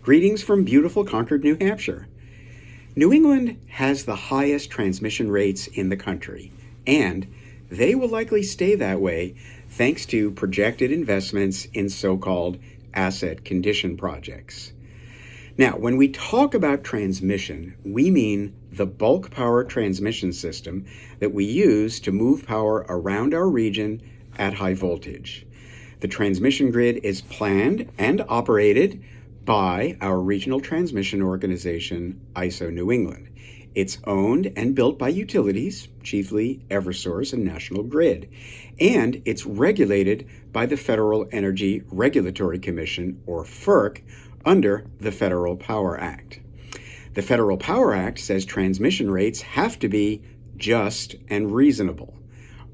Greetings from beautiful Concord, New Hampshire. New England has the highest transmission rates in the country, and they will likely stay that way thanks to projected investments in so-called asset condition projects. Now, when we talk about transmission, we mean the bulk power transmission system that we use to move power around our region at high voltage. The transmission grid is planned and operated by our regional transmission organization, ISO New England. It's owned and built by utilities, chiefly Eversource and National Grid, and it's regulated by the Federal Energy Regulatory Commission, or FERC, under the Federal Power Act. The Federal Power Act says transmission rates have to be just and reasonable.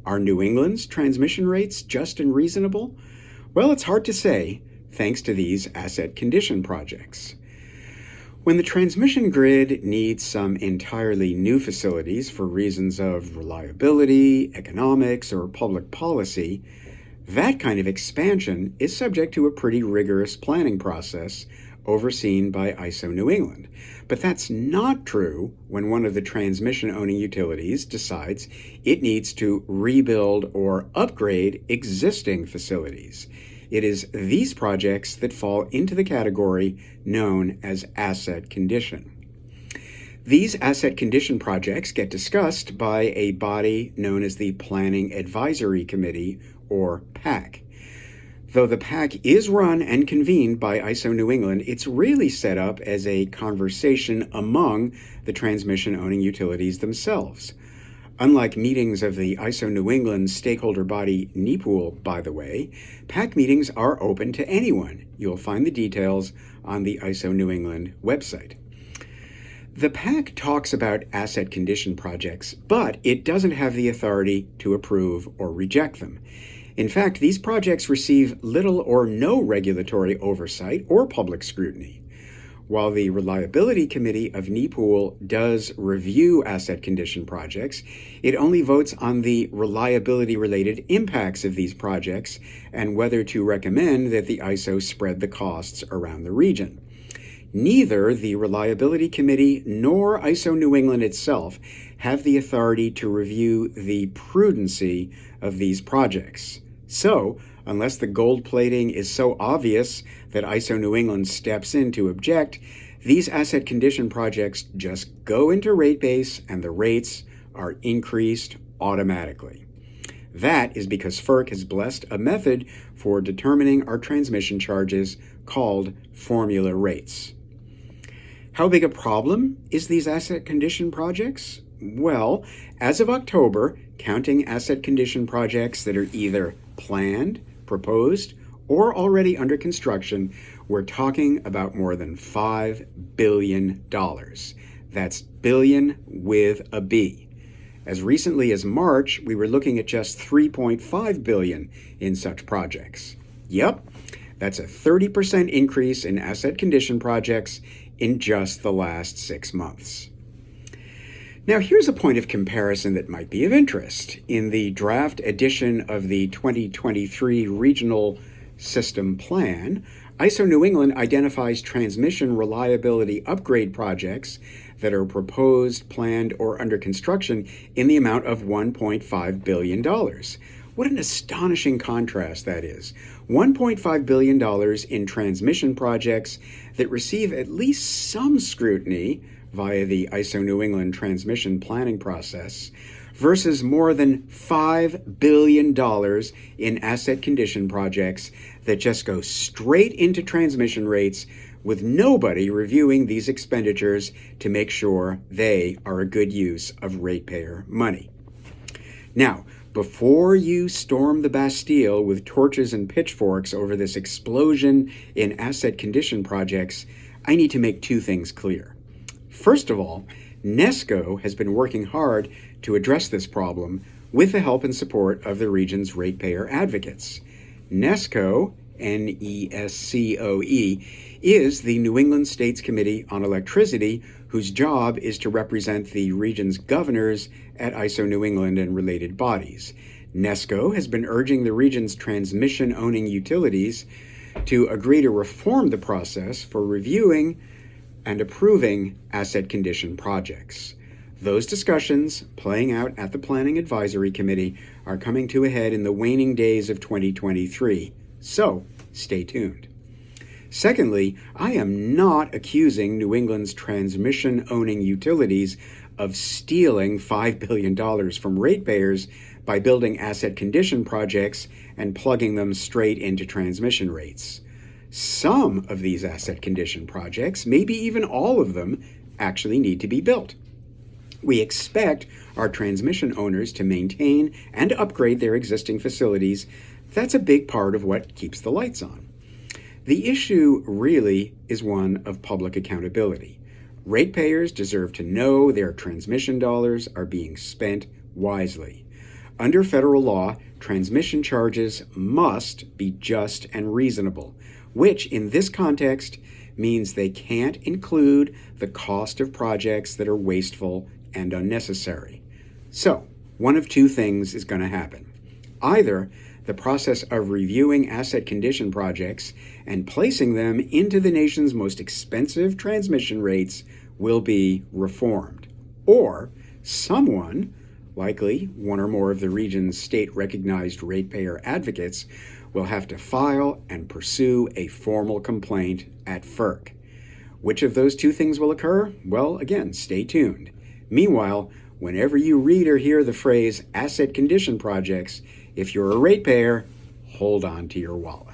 Are New England's transmission rates just and reasonable? Well, it's hard to say, thanks to these asset condition projects. When the transmission grid needs some entirely new facilities for reasons of reliability, economics, or public policy, that kind of expansion is subject to a pretty rigorous planning process overseen by ISO New England. But that's not true when one of the transmission-owning utilities decides it needs to rebuild or upgrade existing facilities. It is these projects that fall into the category known as asset condition. These asset condition projects get discussed by a body known as the Planning Advisory Committee, or PAC. Though the PAC is run and convened by ISO New England, it's really set up as a conversation among the transmission-owning utilities themselves. Unlike meetings of the ISO New England stakeholder body NEPOOL, by the way, PAC meetings are open to anyone. You'll find the details on the ISO New England website. The PAC talks about asset condition projects, but it doesn't have the authority to approve or reject them. In fact, these projects receive little or no regulatory oversight or public scrutiny. While the Reliability Committee of NEPOOL does review asset condition projects, it only votes on the reliability-related impacts of these projects and whether to recommend that the ISO spread the costs around the region. Neither the Reliability Committee nor ISO New England itself have the authority to review the prudency of these projects. So, unless the gold plating is so obvious that ISO New England steps in to object, these asset condition projects just go into rate base and the rates are increased automatically. That is because FERC has blessed a method for determining our transmission charges called formula rates. How big a problem is these asset condition projects? Well, as of October, counting asset condition projects that are either planned, proposed, or already under construction, we're talking about more than $5 billion. That's billion with a B. As recently as March, we were looking at just $3.5 billion in such projects. Yep, that's a 30% increase in asset condition projects in just the last 6 months. Now, here's a point of comparison that might be of interest. In the draft edition of the 2023 Regional System Plan, ISO New England identifies transmission reliability upgrade projects that are proposed, planned, or under construction in the amount of $1.5 billion. What an astonishing contrast that is. $1.5 billion in transmission projects that receive at least some scrutiny via the ISO New England transmission planning process versus more than $5 billion in asset condition projects that just go straight into transmission rates with nobody reviewing these expenditures to make sure they are a good use of ratepayer money. Now, before you storm the Bastille with torches and pitchforks over this explosion in asset condition projects, I need to make two things clear. First of all, NESCO has been working hard to address this problem with the help and support of the region's ratepayer advocates. NESCO, N-E-S-C-O-E, is the New England States Committee on Electricity, whose job is to represent the region's governors at ISO New England and related bodies. NESCO has been urging the region's transmission-owning utilities to agree to reform the process for reviewing and approving asset condition projects. Those discussions, playing out at the Planning Advisory Committee, are coming to a head in the waning days of 2023, so stay tuned. Secondly, I am not accusing New England's transmission-owning utilities of stealing $5 billion from ratepayers by building asset condition projects and plugging them straight into transmission rates. Some of these asset condition projects, maybe even all of them, actually need to be built. We expect our transmission owners to maintain and upgrade their existing facilities. That's a big part of what keeps the lights on. The issue really is one of public accountability. Ratepayers deserve to know their transmission dollars are being spent wisely. Under federal law, transmission charges must be just and reasonable, which in this context means they can't include the cost of projects that are wasteful and unnecessary. So, one of two things is going to happen. Either the process of reviewing asset condition projects and placing them into the nation's most expensive transmission rates will be reformed, or someone, likely one or more of the region's state-recognized ratepayer advocates, will have to file and pursue a formal complaint at FERC. Which of those two things will occur? Well, again, stay tuned. Meanwhile, whenever you read or hear the phrase asset condition projects, if you're a ratepayer, hold on to your wallet.